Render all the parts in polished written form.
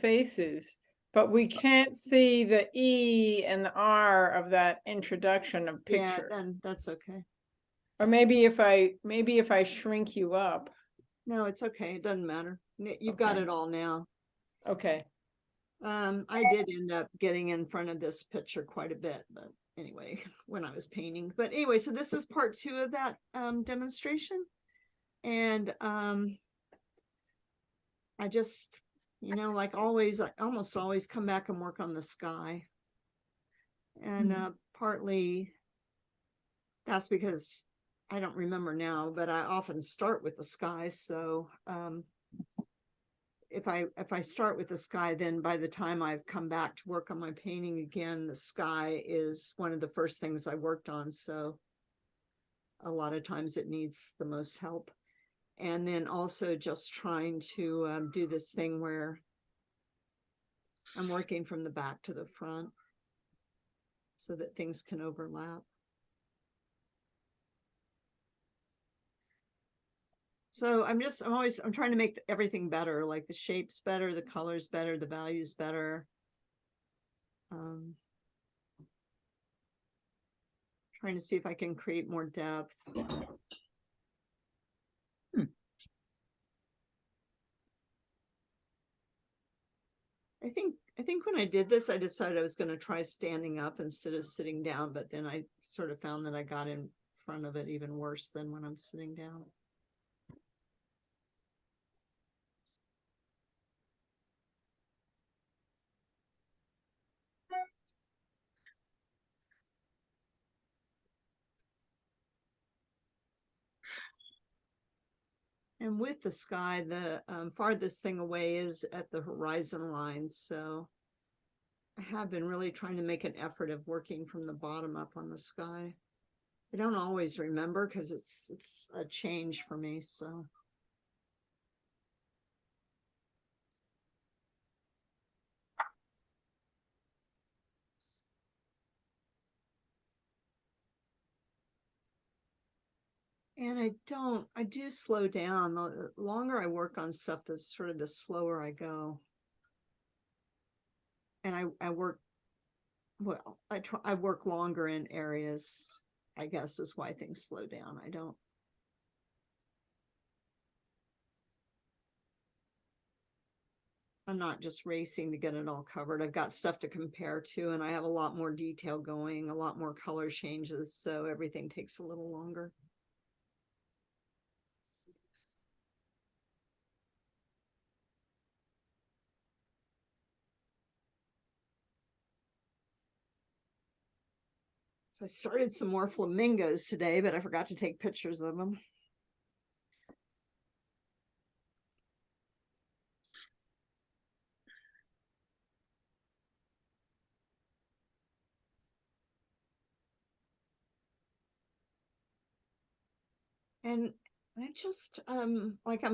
faces, but we can't see the E and the R of that introduction of Yeah, picture. then that's okay. Or maybe if I shrink you up. No, it's okay. It doesn't matter. You've got Okay. it all now. Okay. I did end up getting in front of this picture quite a bit, but anyway, when I was painting. But anyway, so this is part 2 of that demonstration. And I just, like always, I almost always come back and work on the sky. And partly that's because I don't remember now, but I often start with the sky. So if I start with the sky, then by the time I've come back to work on my painting again, the sky is one of the first things I worked on. So a lot of times it needs the most help. And then also just trying to do this thing where I'm working from the back to the front so that things can overlap. So I'm trying to make everything better, like the shapes better, the colors better, the values better. Trying to see if I can create more depth. I think when I did this, I decided I was going to try standing up instead of sitting down, but then I sort of found that I got in front of it even worse than when I'm sitting down. And with the sky, the farthest thing away is at the horizon line. So I have been really trying to make an effort of working from the bottom up on the sky. I don't always remember because it's a change for me. So and I do slow down. The longer I work on stuff, the sort of the slower I go. And I work, well, I work longer in areas, I guess is why things slow down. I'm not just racing to get it all covered. I've got stuff to compare to, and I have a lot more detail going, a lot more color changes. So everything takes a little longer. So I started some more flamingos today, but I forgot to take pictures of them. And I just like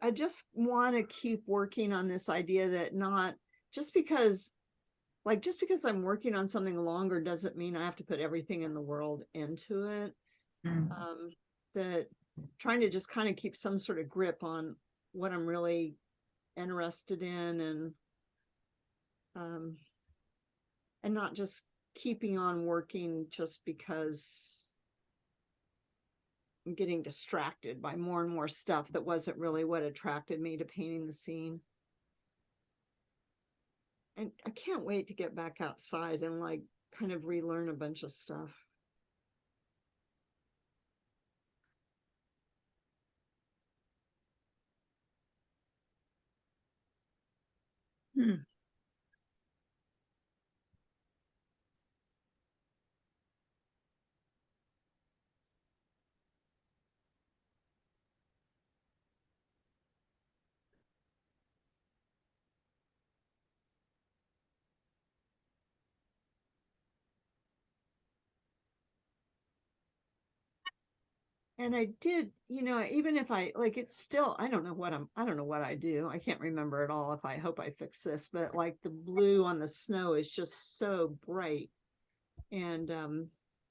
I just want to keep working on this idea that not just because I'm working on something longer doesn't mean I have to put everything in the world into it. That trying to just kind of keep some sort of grip on what I'm really interested in, and not just keeping on working just because I'm getting distracted by more and more stuff that wasn't really what attracted me to painting the scene. And I can't wait to get back outside and like kind of relearn a bunch of stuff. And I did, even if I like, it's still, I don't know what I do. I can't remember at all. If I hope I fix this, but like the blue on the snow is just so bright and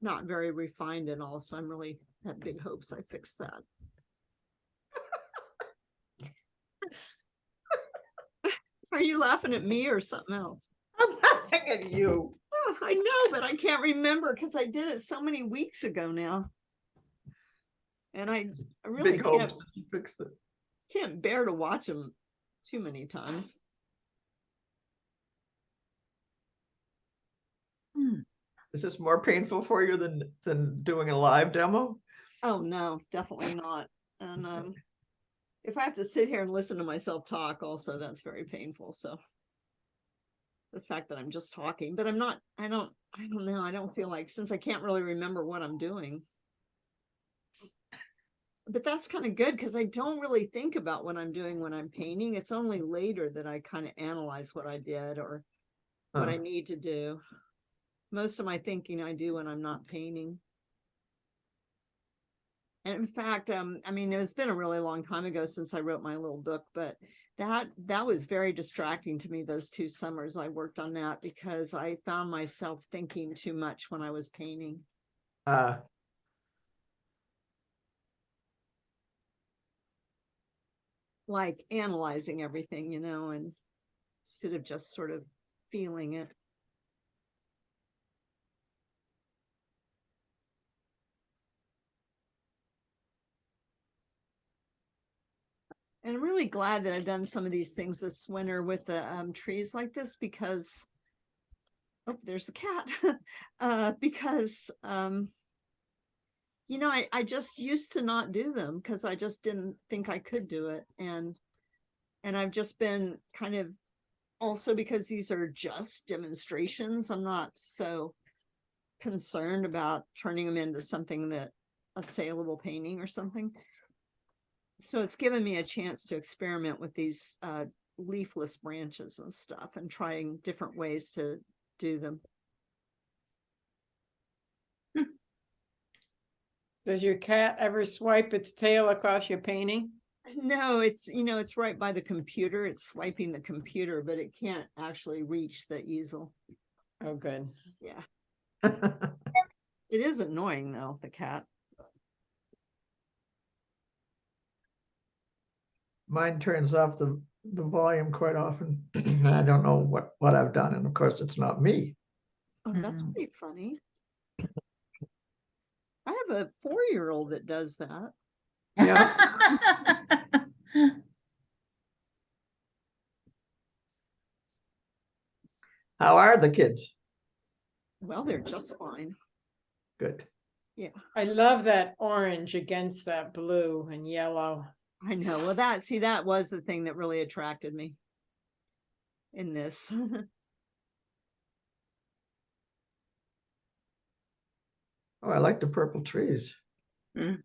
not very refined at all. So I'm really have big hopes I fix that. Are you laughing at me or something else? I'm laughing at you. Oh, I know, but I can't remember because I did it so many weeks ago now. And I really Big hopes that you fixed it. can't bear to watch them too many times. Is this more painful for you than doing a live demo? Oh, no, definitely not. And if I have to sit here and listen to myself talk also, that's very painful. So the fact that I'm just talking, but I'm not, I don't know. I don't feel like, since I can't really remember what I'm doing. But that's kind of good because I don't really think about what I'm doing when I'm painting. It's only later that I kind of analyze what I did or what I need to do. Most of my thinking I do when I'm not painting. And in fact, I mean, it's been a really long time ago since I wrote my little book, but that was very distracting to me. Those 2 summers I worked on that because I found myself thinking too much when I was painting. Like analyzing everything, you know, and instead of just sort of feeling it. And I'm really glad that I've done some of these things this winter with the trees like this because, oh, there's the cat. Because, you know, I just used to not do them because I just didn't think I could do it. And I've just been kind of, also because these are just demonstrations, I'm not so concerned about turning them into something that a saleable painting or something. So it's given me a chance to experiment with these leafless branches and stuff and trying different ways to do them. Does your cat ever swipe its tail across your painting? No, it's, you know, it's right by the computer. It's swiping the computer, but it can't actually reach the easel. Oh, good. Yeah. It is annoying though, the cat. Mine turns off the volume quite often. I don't know what I've done, and of course it's not me. Oh, that's pretty funny. I have a 4-year-old that does that. Yeah. How are the kids? Well, they're just fine. Good. Yeah, I love that orange against that blue and yellow. I know. Well, that was the thing that really attracted me in this. Oh, I like the purple trees. Yeah,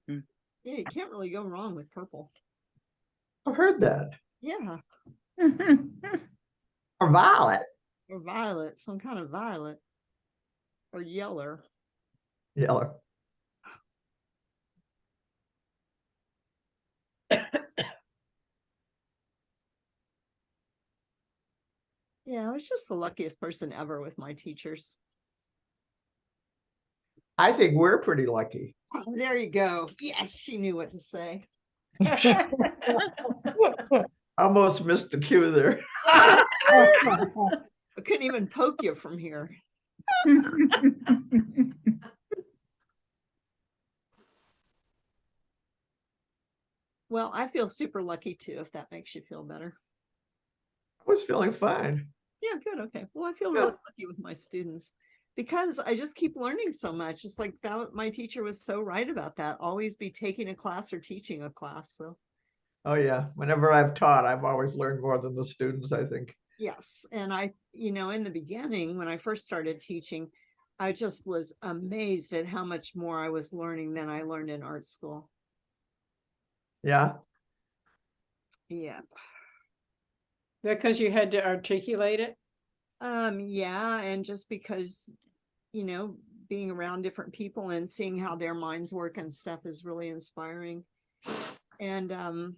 you can't really go wrong with purple. I've heard that. Yeah, Or violet. or violet, some kind of violet, or yellow. Yellow. Yeah, I was just the luckiest person ever with my teachers. I think we're pretty lucky. Oh, there you go. Yes, she knew what to say. Almost missed the cue there. I couldn't even poke you from here. Well, I feel super lucky too, if that makes you feel better. I was feeling fine. Yeah, good. Okay. Well, I feel Yeah. really lucky with my students because I just keep learning so much. It's like that. My teacher was so right about that. Always be taking a class or teaching a class. So Oh yeah. Whenever I've taught, I've always learned more than the students, I think. yes. And I, you know, in the beginning, when I first started teaching, I just was amazed at how much more I was learning than I learned in art school. Yeah. Yeah. Because you had to articulate it? Yeah, and just because, you know, being around different people and seeing how their minds work and stuff is really inspiring. And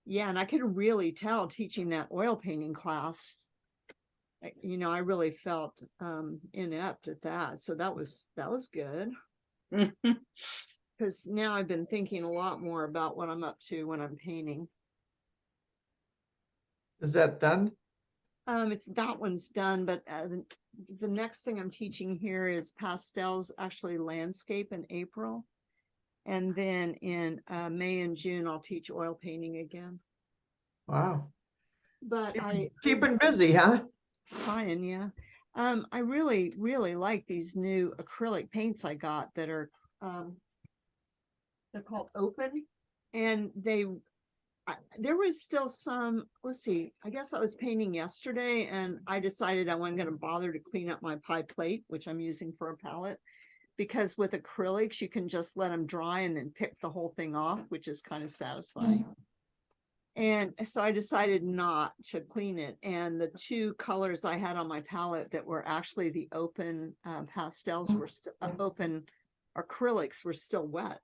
yeah, and I could really tell teaching that oil painting class, you know, I really felt inept at that. So that was good. Because now I've been thinking a lot more about what I'm up to when I'm painting. Is that done? It's that one's done, but the next thing I'm teaching here is pastels, actually landscape in April. And then in May and June, I'll teach oil painting again. Wow. But Keeping busy, huh? trying, yeah. I really, really like these new acrylic paints I got that are they're called Open, and there was still some, let's see, I guess I was painting yesterday and I decided I wasn't going to bother to clean up my pie plate, which I'm using for a palette, because with acrylics, you can just let them dry and then pick the whole thing off, which is kind of satisfying. And so I decided not to clean it. And the two colors I had on my palette that were actually the Open pastels were still open acrylics were still wet.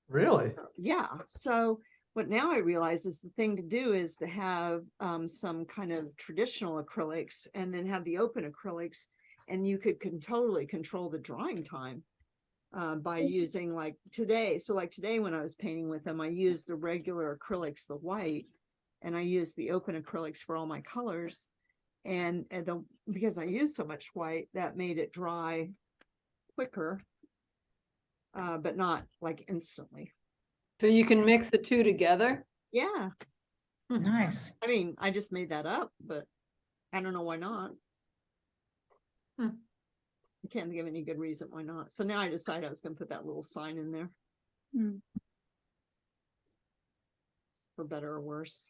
Really? Yeah. So what now I realize is the thing to do is to have some kind of traditional acrylics and then have the open acrylics, and you could totally control the drying time by using like today. So like today when I was painting with them, I used the regular acrylics, the white, and I used the open acrylics for all my colors. And because I used so much white, that made it dry quicker, but not like instantly. So you can mix the two together? Yeah. Nice. I mean, I just made that up, but I don't know why not. Hmm. I can't think of any good reason why not. So now I decided I was going to put that little sign in there. For better or worse.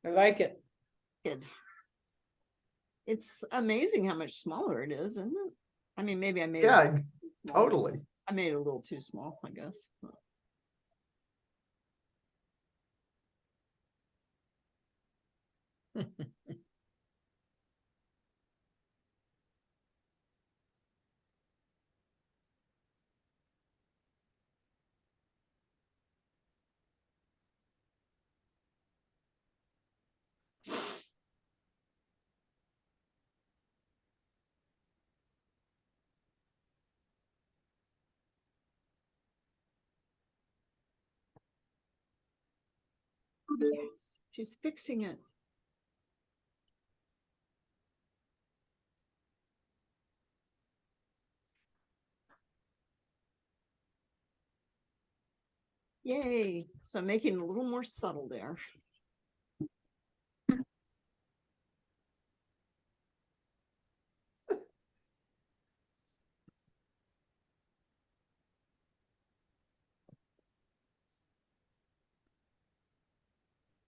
I like it. Good. It's amazing how much smaller it is, isn't it? I mean, maybe I made Yeah, it totally. I made it a little too small, I guess. Yes, she's fixing it. Yay. So I'm making it a little more subtle there.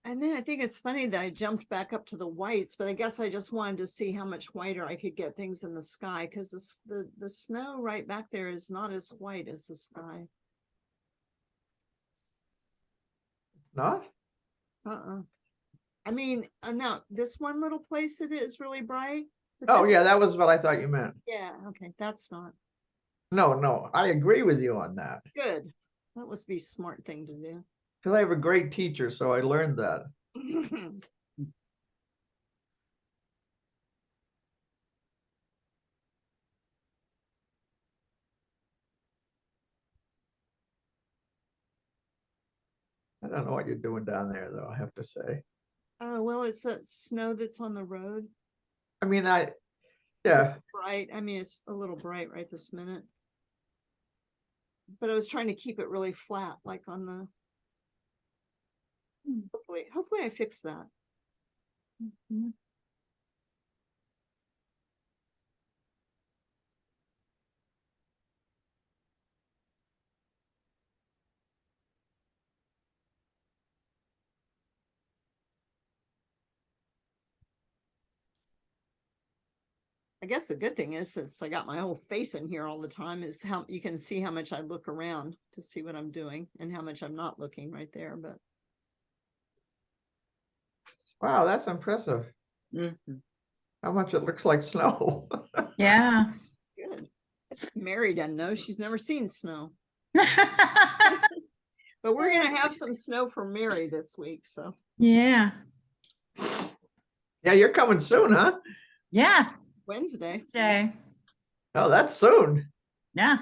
And then I think it's funny that I jumped back up to the whites, but I guess I just wanted to see how much whiter I could get things in the sky, because the snow right back there is not as white as the sky. Not? I mean, now this one little place it is really bright. But Oh, this- yeah, that was what I thought you meant. Yeah, okay, that's not No, I agree with you on that. good. That must be a smart thing to do. Because I have a great teacher, so I learned that. I don't know what you're doing down there, though, I have to say. Oh, well, it's that snow that's on the road. I mean, Is yeah, it bright. I mean, it's a little bright right this minute. But I was trying to keep it really flat, like on the. Hopefully I fixed that. I guess the good thing is, since I got my whole face in here all the time, is how you can see how much I look around to see what I'm doing and how much I'm not looking right there, but. wow, that's impressive. How much it looks like snow. Yeah. Good. Mary doesn't know. She's never seen snow. But we're gonna have some snow for Mary this week, so. Yeah. Yeah, you're coming soon, huh? Yeah, Wednesday. Jay. Oh, that's soon. Yeah.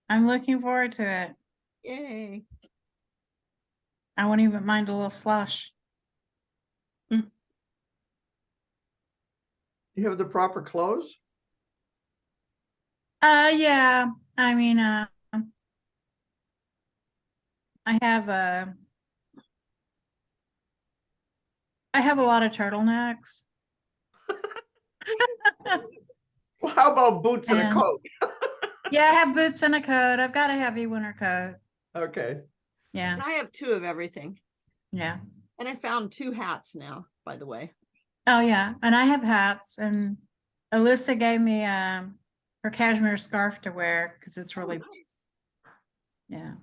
I'm looking forward to it. Yay. I won't even mind a little slush. You have the proper clothes? Yeah. I mean, I have a lot of turtlenecks. Well, how about boots and a And- coat? Yeah, I have boots and a coat. I've got a heavy winter coat. Okay. Yeah, I have 2 of everything. yeah. And I found 2 hats now, by the way. Oh, yeah. And I have hats, and Alyssa gave me her cashmere scarf to wear because it's Oh, really, nice. yeah.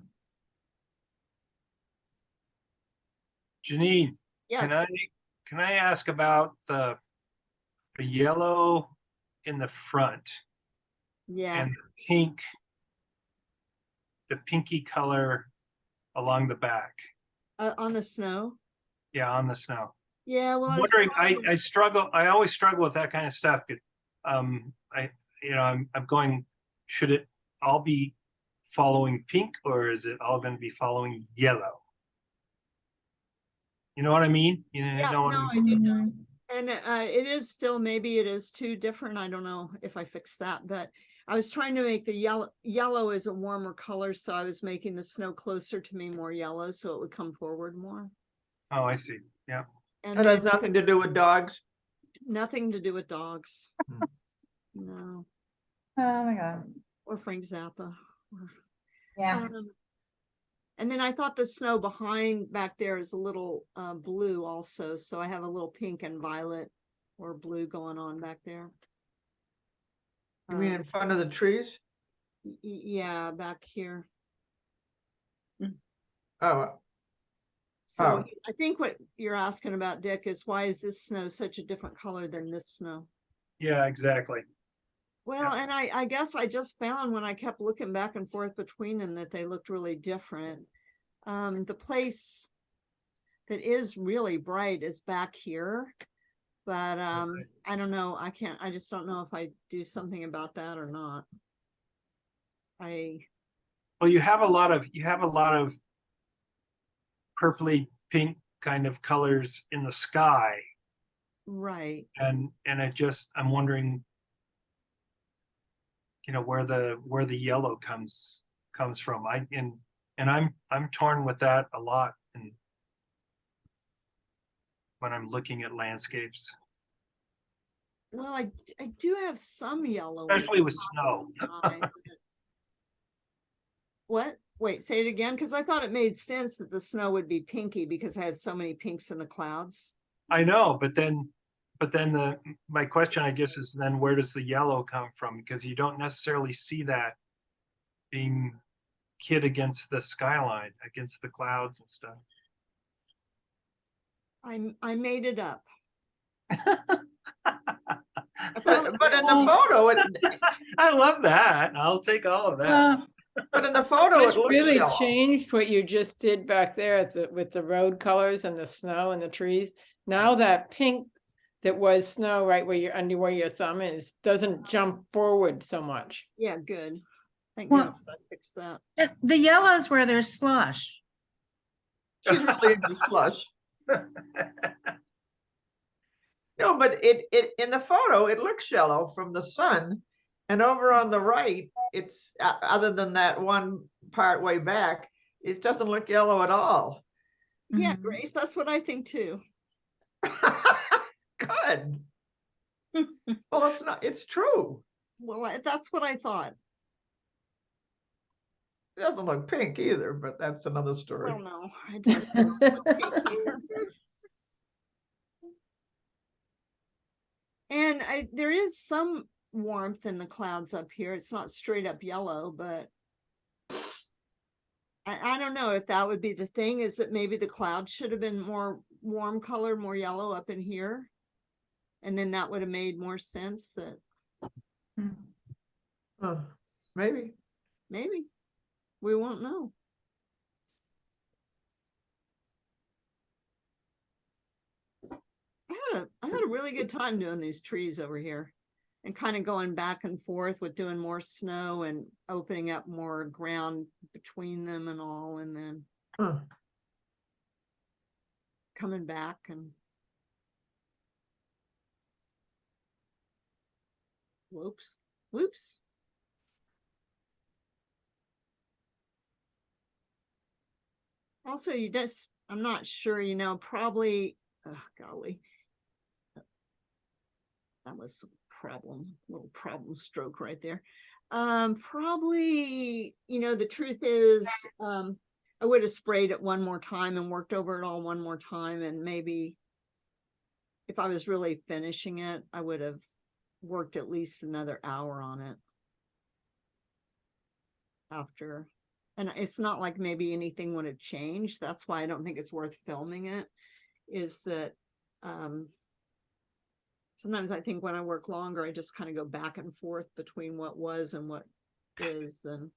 Jeneane, Yes. can I ask about the yellow in the front Yeah. and the pinky color along the back? On the snow. Yeah, on the snow. Yeah. Well, I'm I was wondering, trying I always struggle with that kind of stuff. I'm going, should it all be following pink or is it all going to be following yellow? You know what I mean? Yeah, know what no, I'm- I do. Mhm. And it is still, maybe it is 2 different. I don't know if I fixed that, but I was trying to make the yellow is a warmer color. So I was making the snow closer to me, more yellow, so it would come forward more. Oh, I see. Yeah. And That has then nothing to do with dogs. nothing to do with dogs. Hmm. No, Oh my God. or Frank Zappa. or- Yeah. And then I thought the snow behind back there is a little blue also. So I have a little pink and violet or blue going on back there. You mean in front of the trees? Yeah, back here. Oh, So Oh. I think what you're asking about, Dick, is why is this snow such a different color than this snow? Yeah, exactly. Well, and I guess I just found when I kept looking back and forth between them that they looked really different. The place that is really bright is back here. But I don't know. I just don't know if I do something about that or not. Well, you have a lot of purpley pink kind of colors in the sky, Right. and I'm wondering, where the yellow comes from. I'm torn with that a lot, and when I'm looking at landscapes, Well, I do have some yellow. in especially the with top of snow. the sky, but- What? Wait, say it again, because I thought it made sense that the snow would be pinky because I had so many pinks in the clouds. I know, but then my question, I guess, is then where does the yellow come from? Because you don't necessarily see that being hit against the skyline, against the clouds and stuff. I made it up. but in the photo, I love that. I'll take all of that. but in the photo, Just it looks really yellow. changed what you just did back there with the road colors and the snow and the trees. Now that pink that was snow right where where your thumb is doesn't jump forward so much. Yeah, good. Thank Well- goodness I fixed that. The yellow's where there's slush. She's really into slush. No, but it in the photo, it looks yellow from the sun. And over on the right, it's other than that one part way back, it doesn't look yellow at all. Yeah, Mhm. Grace, that's what I think too. Good. Well, it's not, it's true. Well, that's what I thought. It doesn't look pink either, but that's another story. Well, no, it doesn't look pink here. And there is some warmth in the clouds up here. It's not straight up yellow, but I don't know if that would be the thing, is that maybe the cloud should have been more warm color, more yellow up in here. And then that would have made more sense that, Mm. Maybe. Maybe. We won't know. I had a really good time doing these trees over here and kind of going back and forth with doing more snow and opening up more ground between them and all, and then Huh. coming back and whoops, whoops. Also, I'm not sure, probably, oh golly. That was a little problem stroke right there. Probably, the truth is, I would have sprayed it one more time and worked over it all one more time. And maybe if I was really finishing it, I would have worked at least another hour on it after. And it's not like maybe anything would have changed. That's why I don't think it's worth filming it, is that, sometimes I think when I work longer, I just kind of go back and forth between what was and what is. And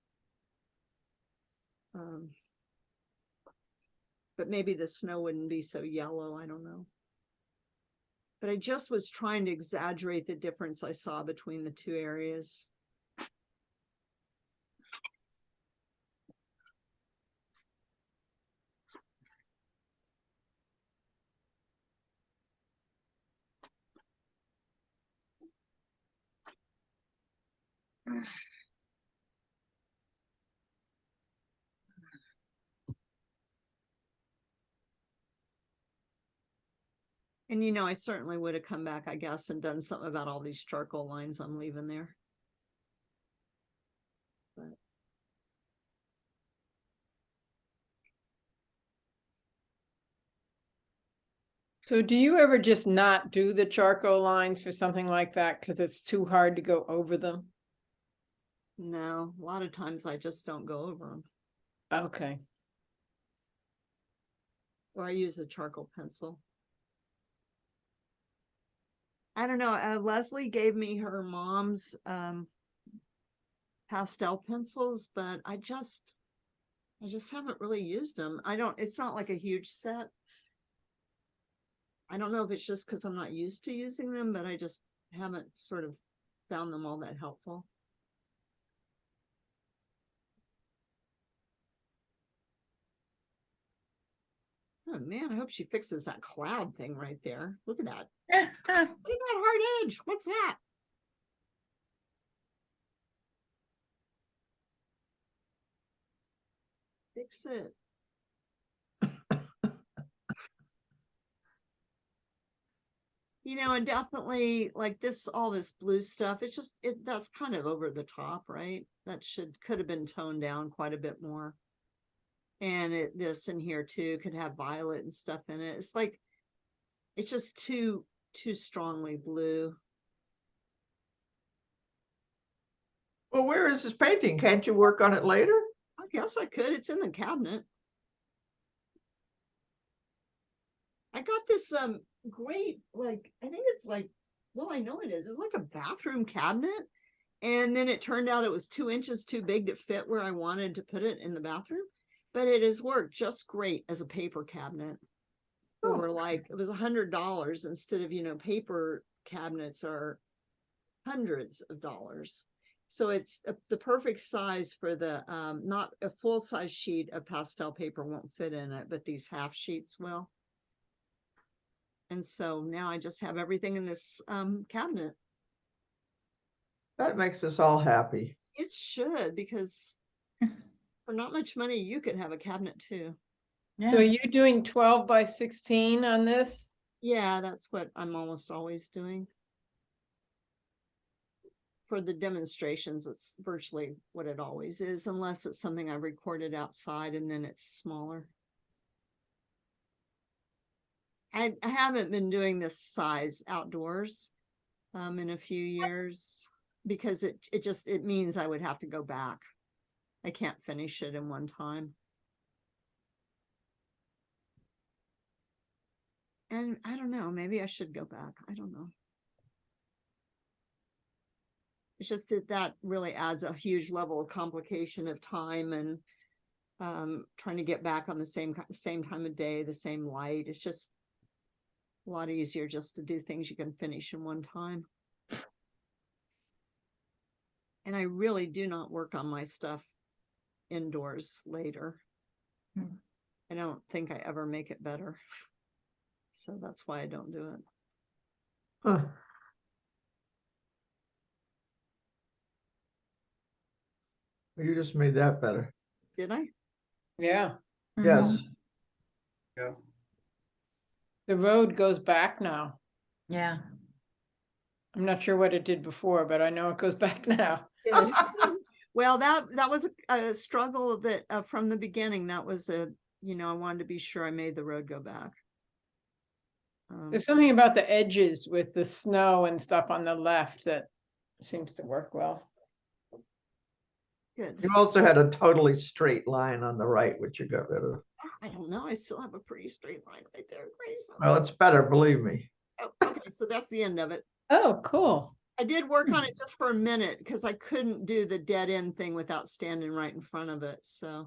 but maybe the snow wouldn't be so yellow. I don't know. But I just was trying to exaggerate the difference I saw between the two areas. And I certainly would have come back, I guess, and done something about all these charcoal lines I'm leaving there. But So do you ever just not do the charcoal lines for something like that because it's too hard to go over them? no, a lot of times I just don't go over them. Okay. Or I use a charcoal pencil. I don't know. Leslie gave me her mom's pastel pencils, but I just haven't really used them. It's not like a huge set. I don't know if it's just because I'm not used to using them, but I just haven't sort of found them all that helpful. Oh man, I hope she fixes that cloud thing right there. Look at that. Look at that hard edge. What's that? Fix it. And definitely like all this blue stuff, that's kind of over the top, right? That could have been toned down quite a bit more. And this in here too could have violet and stuff in it. It's like, it's just too strongly blue. Well, where is this painting? Can't you work on it later? I guess I could. It's in the cabinet. I got this great, like, I think it's like, well, I know it is. It's like a bathroom cabinet. And then it turned out it was 2 inches too big to fit where I wanted to put it in the bathroom. But it has worked just great as a paper cabinet. Or like, it was $100 instead of, paper cabinets are hundreds of dollars. So it's the perfect size for the, not a full size sheet of pastel paper won't fit in it, but these half sheets will. And so now I just have everything in this cabinet. That makes us all happy. It should, because for not much money, you could have a cabinet too. So are Yeah, you doing 12 by 16 on this? Yeah, that's what I'm almost always doing. For the demonstrations, it's virtually what it always is, unless it's something I recorded outside and then it's smaller. I haven't been doing this size outdoors in a few years because it means I would have to go back. I can't finish it in one time. And I don't know, maybe I should go back. I don't know. It's just that that really adds a huge level of complication of time and trying to get back on the same time of day, the same light. It's just a lot easier just to do things you can finish in one time. And I really do not work on my stuff indoors later. Hmm. I don't think I ever make it better. So that's why I don't do it. Huh. You just made that better. Did I? Yeah, Mhm. Yes. Yeah. the road goes back now. Yeah. I'm not sure what it did before, but I know it goes back now. Good. Well, that was a struggle that from the beginning. That was I wanted to be sure I made the road go back. There's something about the edges with the snow and stuff on the left that seems to work well. Good. You also had a totally straight line on the right, which you got rid of. I don't know. I still have a pretty straight line right there. Grayson. Well, it's better, believe me. Oh, okay, so that's the end of it. Oh, cool. I did work on it just for a minute because I couldn't do the dead end thing without standing right in front of it. So